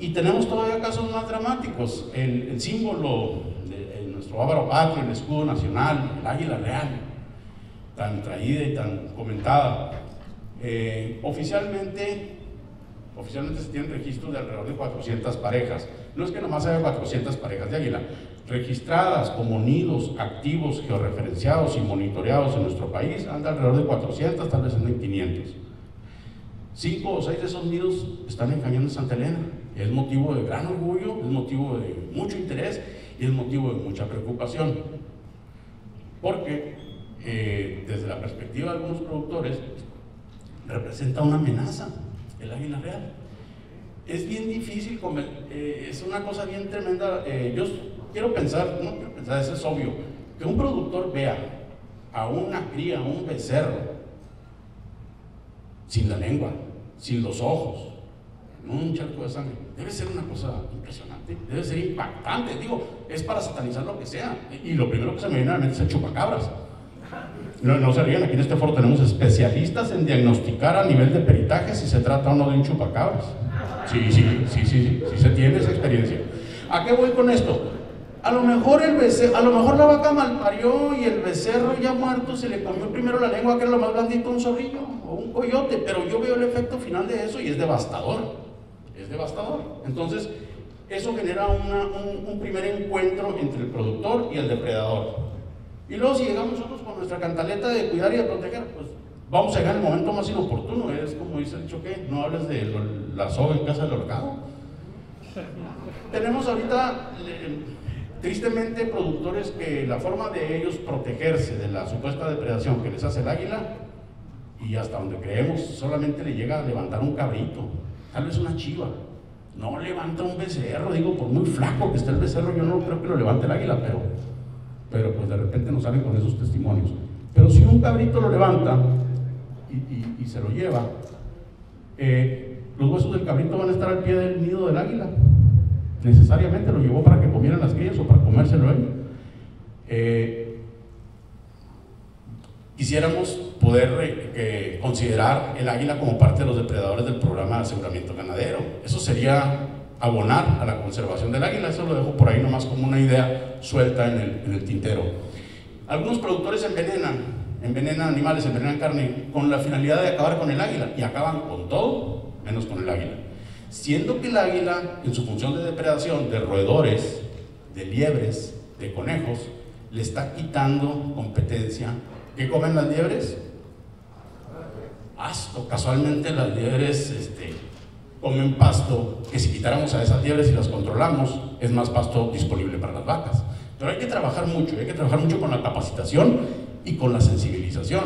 Speaker 4: Y tenemos todavía casos más dramáticos. El símbolo de nuestro bávaro patrio, el escudo nacional, el águila real, tan traída y tan comentada. Oficialmente se tienen registros de alrededor de 400 parejas. No es que nomás haya 400 parejas de águila, registradas como nidos activos, georreferenciados y monitoreados en nuestro país, anda alrededor de 400, tal vez andan 500. 5 o 6 de esos nidos están en Cañón de Santa Elena. Es motivo de gran orgullo, es motivo de mucho interés y es motivo de mucha preocupación. Porque desde la perspectiva de algunos productores representa una amenaza el águila real. Es bien difícil, es una cosa bien tremenda. Yo quiero pensar, eso es obvio, que un productor vea a una cría, a un becerro, sin la lengua, sin los ojos, un charco de sangre, debe ser una cosa impresionante, debe ser impactante. Digo, es para satanizar lo que sea. Y lo primero que se me viene a la mente es el chupacabras. No se rían, aquí en este foro tenemos especialistas en diagnosticar a nivel de peritaje si se trata o no de un chupacabras. Sí se tiene esa experiencia. ¿A qué voy con esto? A lo mejor la vaca malparió y el becerro ya muerto se le comió primero la lengua, que era lo más blandito, un zorrillo o un coyote, pero yo veo el efecto final de eso y es devastador. Es devastador. Entonces, eso genera un primer encuentro entre el productor y el depredador. Y luego, si llegamos nosotros con nuestra cantaleta de cuidar y de proteger, pues vamos a llegar en el momento más inoportuno. Es como dice el dicho que no hables de la soga en casa del horcado. Tenemos ahorita, tristemente, productores que la forma de ellos protegerse de la supuesta depredación que les hace el águila, y hasta donde creemos, solamente le llega a levantar un cabrito, tal vez una chiva. No levanta un becerro, digo, por muy flaco que esté el becerro, yo no creo que lo levante el águila, pero pues de repente nos salen con esos testimonios. Pero si un cabrito lo levanta y se lo lleva, los huesos del cabrito van a estar al pie del nido del águila. Necesariamente lo llevó para que comieran las crías o para comérselo él. Quisiéramos poder considerar el águila como parte de los depredadores del programa de aseguramiento ganadero. Eso sería abonar a la conservación del águila. Eso lo dejo por ahí nomás como una idea suelta en el tintero. Algunos productores envenenan animales, envenenan carne con la finalidad de acabar con el águila, y acaban con todo menos con el águila, siendo que el águila, en su función de depredación de roedores, de liebres, de conejos, le está quitando competencia. ¿Qué comen las liebres? Pasto. Casualmente las liebres comen pasto, que si quitáramos a esas liebres y las controlamos, es más pasto disponible para las vacas. Pero hay que trabajar mucho con la capacitación y con la sensibilización.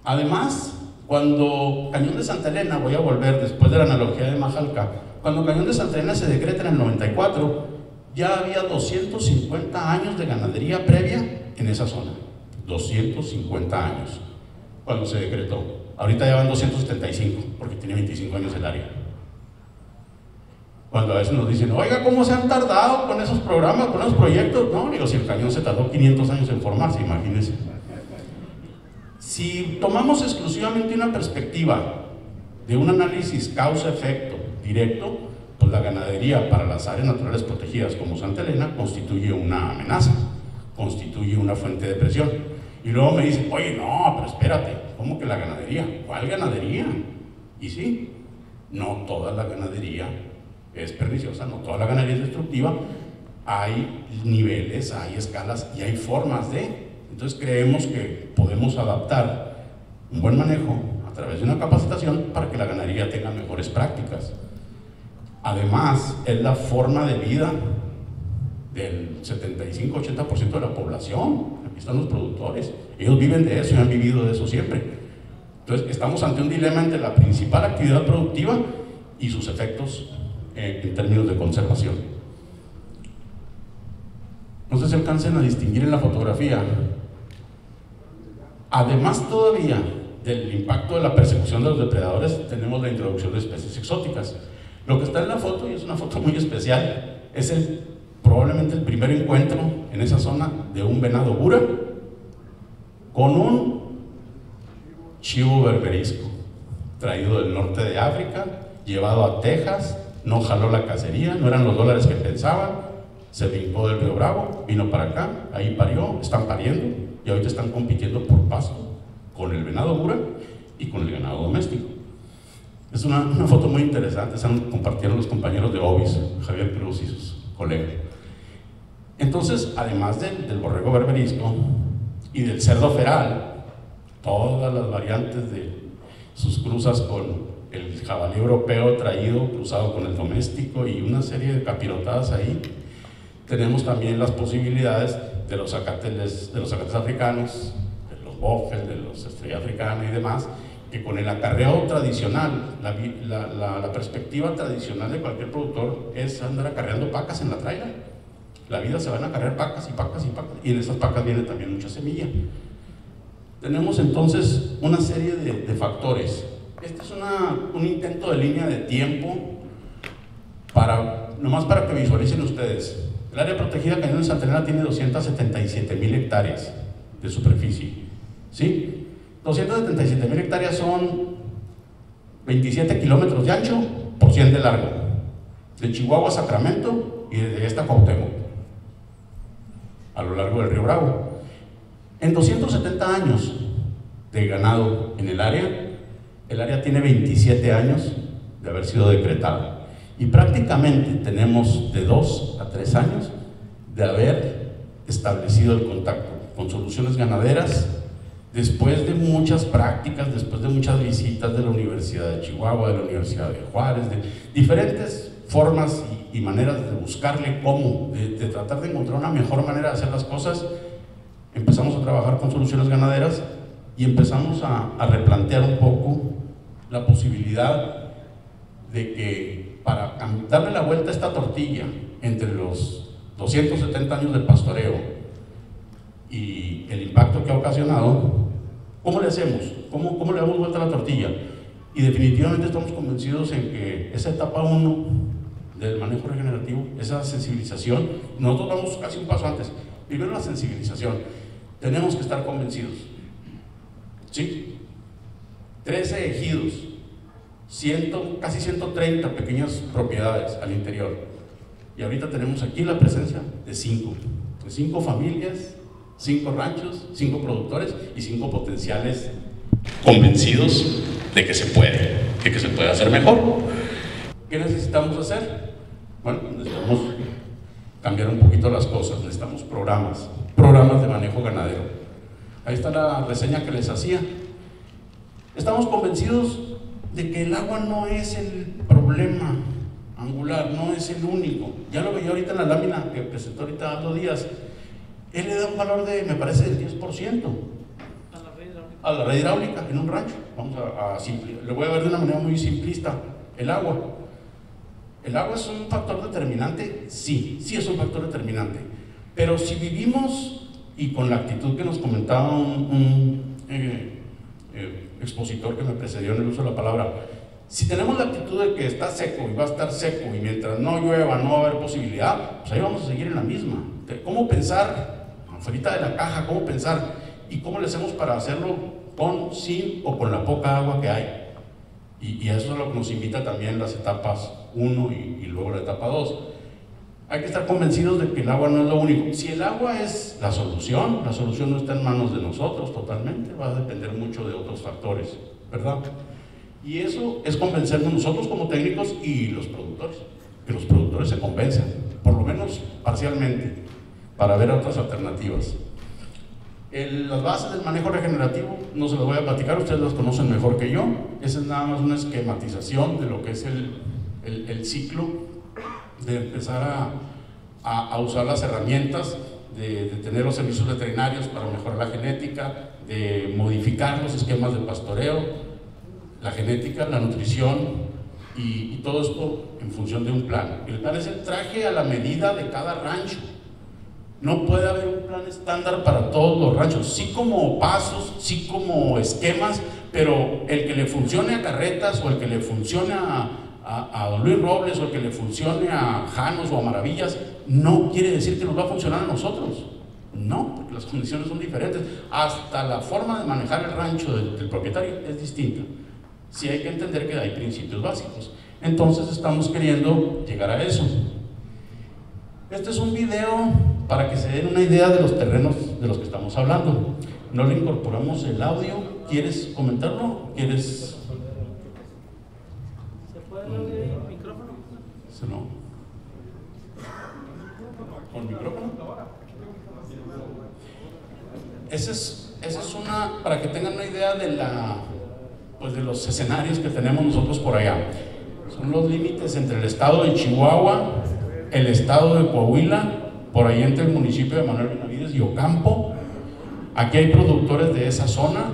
Speaker 4: Además, cuando Cañón de Santa Elena, voy a volver después de la analogía de Majalca, cuando Cañón de Santa Elena se decreta en el 94, ya había 250 años de ganadería previa en esa zona. 250 años cuando se decretó. Ahorita ya van 275 porque tiene 25 años el área. Cuando a veces nos dicen, oiga, ¿cómo se han tardado con esos programas, con esos proyectos? No, digo, si el cañón se tardó 500 años en formarse, imagínense. Si tomamos exclusivamente una perspectiva de un análisis causa-efecto directo, pues la ganadería para las áreas naturales protegidas como Santa Elena constituye una amenaza, constituye una fuente de presión. Y luego me dicen, oye, no, pero espérate, ¿cómo que la ganadería? ¿Cuál ganadería? Y sí, no toda la ganadería es perniciosa, no toda la ganadería es destructiva. Hay niveles, hay escalas y hay formas de. Entonces creemos que podemos adaptar un buen manejo a través de una capacitación para que la ganadería tenga mejores prácticas. Además, es la forma de vida del 75-80% de la población. Aquí están los productores, ellos viven de eso y han vivido de eso siempre. Entonces estamos ante un dilema entre la principal actividad productiva y sus efectos en términos de conservación. No sé si alcancen a distinguir en la fotografía. Además todavía del impacto de la persecución de los depredadores, tenemos la introducción de especies exóticas. Lo que está en la foto, y es una foto muy especial, es probablemente el primer encuentro en esa zona de un venado bura con un chivo berberisco, traído del norte de África, llevado a Texas no jaló la cacería, no eran los dólares que pensaba, se brincó del Río Bravo, vino para acá, ahí parió, están pariendo y ahorita están compitiendo por pasto con el venado Bura y con el ganado doméstico. Es una foto muy interesante, se compartieron los compañeros de Obis, Javier Cruz y sus colegas. Entonces, además del borrego berberisco y del cerdo feral, todas las variantes de sus cruzas con el jabalí europeo traído, cruzado con el doméstico y una serie de capirotadas ahí, tenemos también las posibilidades de los zacates africanos, de los bofes, de los estrella africana y demás, que con el acarreo tradicional, la perspectiva tradicional de cualquier productor es andar acarreando pacas en la traila. La vida se van a acarrear pacas y pacas y pacas, y en esas pacas viene también mucha semilla. Tenemos entonces una serie de factores. Este es un intento de línea de tiempo nomás para que visualicen ustedes. El área protegida Cañón de Santa Elena tiene 277,000 hectáreas de superficie, ¿sí? 277,000 hectáreas son 27 kilómetros de ancho por 100 de largo, de Chihuahua a Sacramento y desde esta Cuauhtémoc, a lo largo del Río Bravo. En 270 años de ganado en el área tiene 27 años de haber sido decretada. Y prácticamente tenemos de 2 a 3 años de haber establecido el contacto con Soluciones Ganaderas, después de muchas prácticas, después de muchas visitas de la Universidad de Chihuahua, de la Universidad de Juárez, de diferentes formas y maneras de buscarle cómo, de tratar de encontrar una mejor manera de hacer las cosas. Empezamos a trabajar con Soluciones Ganaderas y empezamos a replantear un poco la posibilidad de que para darle la vuelta a esta tortilla entre los 270 años de pastoreo y el impacto que ha ocasionado, ¿cómo le hacemos? ¿Cómo le damos vuelta a la tortilla? Y definitivamente estamos convencidos en que esa etapa 1 del manejo regenerativo, esa sensibilización, nosotros vamos casi un paso antes. Primero la sensibilización, tenemos que estar convencidos, ¿sí? 13 ejidos, casi 130 pequeñas propiedades al interior, y ahorita tenemos aquí la presencia de 5 familias, 5 ranchos, 5 productores y 5 potenciales convencidos de que se puede hacer mejor. ¿Qué necesitamos hacer? Bueno, necesitamos cambiar un poquito las cosas, necesitamos programas de manejo ganadero. Ahí está la reseña que les hacía. Estamos convencidos de que el agua no es el problema angular, no es el único. Ya lo veía ahorita en la lámina que presentó ahorita Aldo Díaz. Él le da un valor de, me parece, del 10% a la red hidráulica en un rancho. Vamos le voy a ver de una manera muy simplista. El agua es un factor determinante, sí es un factor determinante, pero si vivimos, y con la actitud que nos comentaba un expositor que me precedió en el uso de la palabra, si tenemos la actitud de que está seco y va a estar seco y mientras no llueva no va a haber posibilidad, pues ahí vamos a seguir en la misma. ¿Cómo pensar afuera de la caja? ¿Cómo pensar? ¿Y cómo le hacemos para hacerlo con, sin o con la poca agua que hay? Y eso es lo que nos invita también las etapas 1 y luego la etapa 2. Hay que estar convencidos de que el agua no es lo único. Si el agua es la solución no está en manos de nosotros totalmente, va a depender mucho de otros factores, ¿verdad? Y eso es convencernos nosotros como técnicos y los productores, que los productores se convencen, por lo menos parcialmente, para ver otras alternativas. Las bases del manejo regenerativo no se las voy a platicar, ustedes las conocen mejor que yo. Esa es nada más una esquematización de lo que es el ciclo de empezar a usar las herramientas, de tener los servicios veterinarios para mejorar la genética, de modificar los esquemas de pastoreo, la genética, la nutrición y todo esto en función de un plan. El plan es el traje a la medida de cada rancho. No puede haber un plan estándar para todos los ranchos, sí como pasos, sí como esquemas, pero el que le funcione a Carretas o el que le funcione a Don Luis Robles o el que le funcione a Janos o a Maravillas, no quiere decir que nos va a funcionar a nosotros. No, porque las condiciones son diferentes. Hasta la forma de manejar el rancho del propietario es distinta. Sí hay que entender que hay principios básicos. Entonces estamos queriendo llegar a eso. Este es un video para que se den una idea de los terrenos de los que estamos hablando. No le incorporamos el audio. ¿Quieres comentarlo? ¿Quieres?
Speaker 2: ¿Se puede abrir el micrófono?
Speaker 4: No. ¿Con micrófono? Esa es una, para que tengan una idea de de los escenarios que tenemos nosotros por allá. Son los límites entre el estado de Chihuahua, el estado de Coahuila, por ahí entre el municipio de Manuel Benavides y Ocampo. Aquí hay productores de esa zona.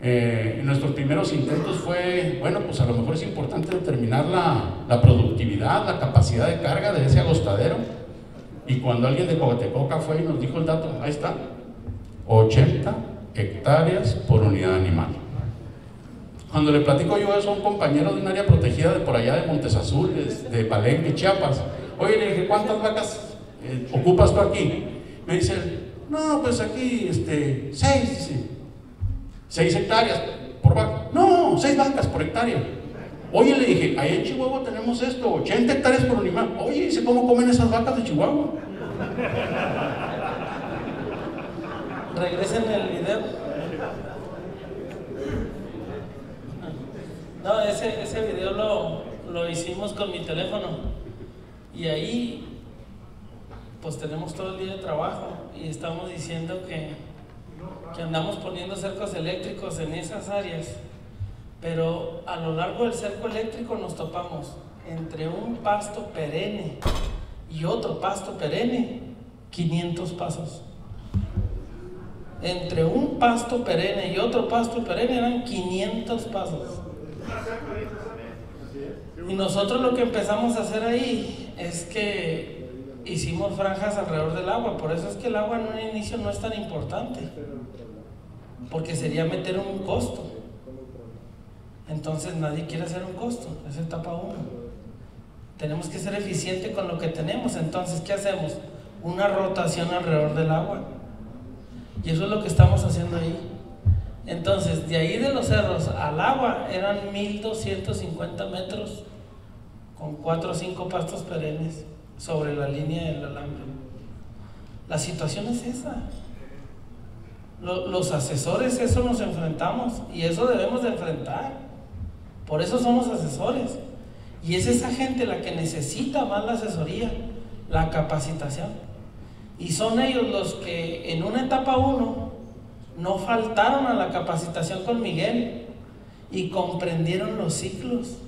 Speaker 4: En nuestros primeros intentos fue, bueno, pues a lo mejor es importante determinar la productividad, la capacidad de carga de ese agostadero. Y cuando alguien de Coatecoca fue y nos dijo el dato, ahí está, 80 hectáreas por unidad animal. Cuando le platico yo eso a un compañero de un área protegida de por allá de Montes Azules, de Palenque, Chiapas, oye, le dije, ¿cuántas vacas ocupas tú aquí? Me dice, no, pues aquí, 6, dice, 6 hectáreas por vaca. No, 6 vacas por hectárea. Oye, le dije, ahí en Chihuahua tenemos esto, 80 hectáreas por animal. Oye, dice, ¿cómo comen esas vacas de Chihuahua?
Speaker 2: Regresen el video. No, ese video lo hicimos con mi teléfono. Y ahí, pues tenemos todo el día de trabajo y estamos diciendo que andamos poniendo cercos eléctricos en esas áreas. Pero a lo largo del cerco eléctrico nos topamos entre un pasto perenne y otro pasto perenne, 500 pasos. Entre un pasto perenne y otro pasto perenne eran 500 pasos. Y nosotros lo que empezamos a hacer ahí es que hicimos franjas alrededor del agua. Por eso es que el agua en un inicio no es tan importante, porque sería meter un costo. Entonces nadie quiere hacer un costo, es etapa 1. Tenemos que ser eficientes con lo que tenemos. Entonces, ¿qué hacemos? Una rotación alrededor del agua. Y eso es lo que estamos haciendo ahí. Entonces, de ahí de los cerros al agua eran 1250 metros con 4 o 5 pastos perennes sobre la línea del alambre. La situación es esa. Los asesores, eso nos enfrentamos y eso debemos de enfrentar. Por eso somos asesores. Y es esa gente la que necesita más la asesoría, la capacitación. Y son ellos los que en una etapa 1 no faltaron a la capacitación con Miguel y comprendieron los ciclos.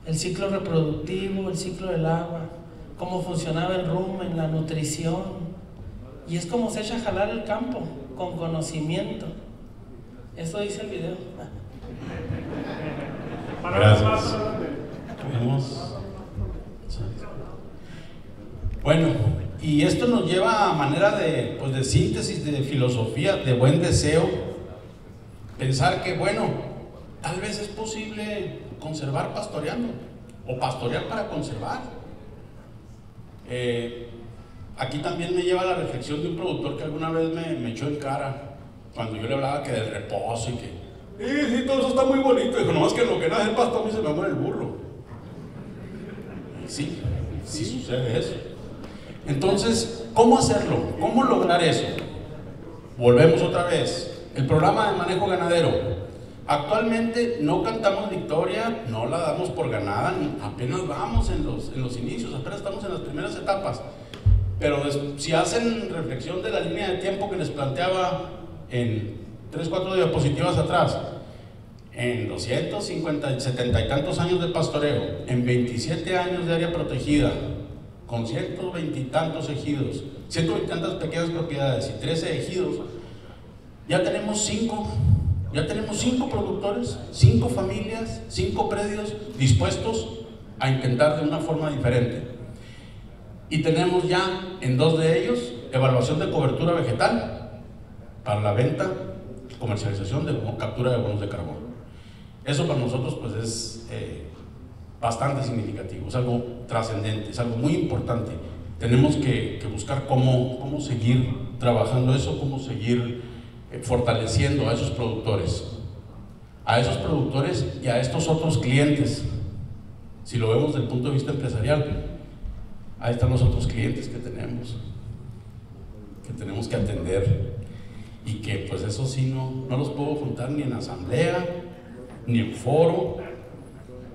Speaker 2: El ciclo reproductivo, el ciclo del agua, cómo funcionaba el rumen, la nutrición. Y es como se echa a jalar el campo, con conocimiento. Eso dice el video.
Speaker 4: Gracias. Bueno, y esto nos lleva a manera de síntesis, de filosofía, de buen deseo, pensar que, bueno, tal vez es posible conservar pastoreando, o pastorear para conservar. Aquí también me lleva la reflexión de un productor que alguna vez me echó en cara, cuando yo le hablaba que del reposo y que sí, todo eso está muy bonito. Dijo, nomás que lo que nace el pasto a mí se me muere el burro. Y sí sucede eso. Entonces, ¿cómo hacerlo? ¿Cómo lograr eso? Volvemos otra vez. El programa de manejo ganadero. Actualmente no cantamos victoria, no la damos por ganada, apenas vamos en los inicios, apenas estamos en las primeras etapas. Pero si hacen reflexión de la línea de tiempo que les planteaba en 3-4 diapositivas atrás, en 70 y tantos años de pastoreo, en 27 años de área protegida, con 120 y tantos ejidos, 120 y tantas pequeñas propiedades y 13 ejidos, ya tenemos 5 productores, 5 familias, 5 predios dispuestos a intentar de una forma diferente. Y tenemos ya en 2 de ellos evaluación de cobertura vegetal para la venta, comercialización de captura de bonos de carbono. Eso para nosotros pues es bastante significativo, es algo trascendente, es algo muy importante. Tenemos que buscar cómo seguir trabajando eso, cómo seguir fortaleciendo a esos productores y a estos otros clientes Si lo vemos desde el punto de vista empresarial, ahí están los otros clientes que tenemos que atender, y que pues eso sí no los puedo juntar ni en asamblea, ni en foro.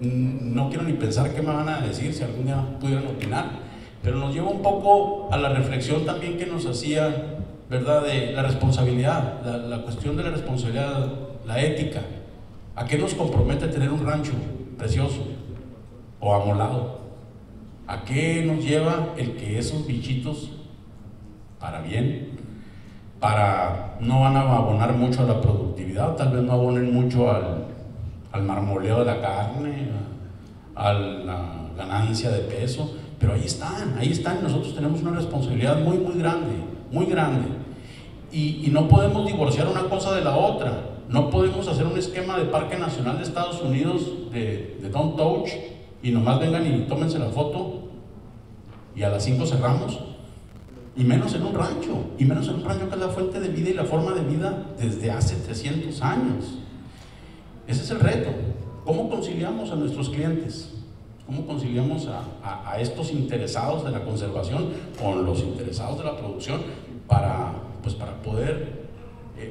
Speaker 4: No quiero ni pensar qué me van a decir si algún día pudieran opinar, pero nos lleva un poco a la reflexión también que nos hacía, ¿verdad?, de la responsabilidad, la cuestión de la responsabilidad, la ética. ¿A qué nos compromete tener un rancho precioso o amolado? ¿A qué nos lleva el que esos bichitos, para bien, no van a abonar mucho a la productividad, tal vez no abonen mucho al marmoleo de la carne, a la ganancia de peso, pero ahí están, nosotros tenemos una responsabilidad muy grande, y no podemos divorciar una cosa de la otra. No podemos hacer un esquema de Parque Nacional de Estados Unidos de Don't Touch, y nomás vengan y tómense la foto, y a las 5 cerramos, y menos en un rancho que es la fuente de vida y la forma de vida desde hace 300 años. Ese es el reto. ¿Cómo conciliamos a nuestros clientes? ¿Cómo conciliamos a estos interesados de la conservación con los interesados de la producción para poder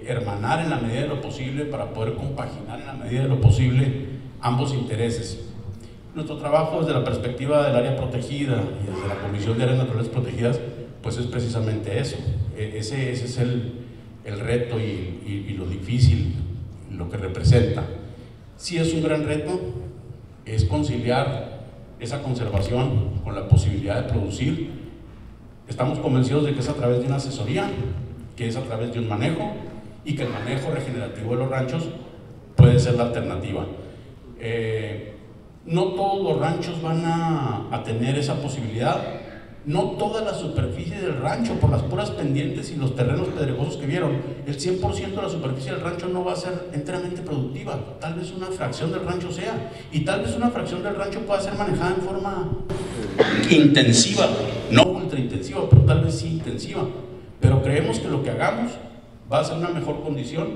Speaker 4: hermanar en la medida de lo posible, para poder compaginar en la medida de lo posible ambos intereses? Nuestro trabajo desde la perspectiva del área protegida y desde la Comisión de Áreas Naturales Protegidas, pues es precisamente eso. Ese es el reto y lo difícil, lo que representa. Sí es un gran reto, es conciliar esa conservación con la posibilidad de producir. Estamos convencidos de que es a través de una asesoría, que es a través de un manejo, y que el manejo regenerativo de los ranchos puede ser la alternativa. No todos los ranchos van a tener esa posibilidad. No toda la superficie del rancho, por las puras pendientes y los terrenos pedregosos que vieron, el 100% de la superficie del rancho no va a ser enteramente productiva. Tal vez una fracción del rancho sea, y tal vez una fracción del rancho pueda ser manejada en forma intensiva, no ultra intensiva, pero tal vez sí intensiva. Pero creemos que lo que hagamos va a ser una mejor condición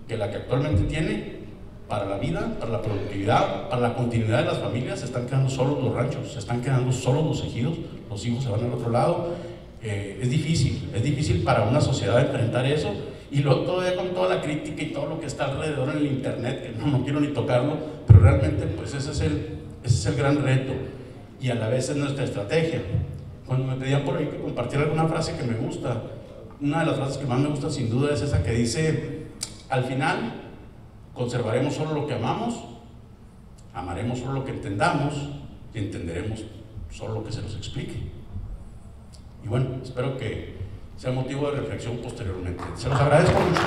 Speaker 4: que la que actualmente tiene para la vida, para la productividad, para la continuidad de las familias. Se están quedando solos los ranchos, se están quedando solos los ejidos, los hijos se van al otro lado. Es difícil para una sociedad enfrentar eso, y luego todavía con toda la crítica y todo lo que está alrededor en el internet, que no quiero ni tocarlo, pero realmente pues ese es el gran reto, y a la vez es nuestra estrategia. Cuando me pedían por ahí que compartiera alguna frase que me gusta, una de las frases que más me gusta sin duda es esa que dice: al final conservaremos solo lo que amamos, amaremos solo lo que entendamos, y entenderemos solo lo que se nos explique. Y bueno, espero que sea motivo de reflexión posteriormente. Se los agradezco mucho.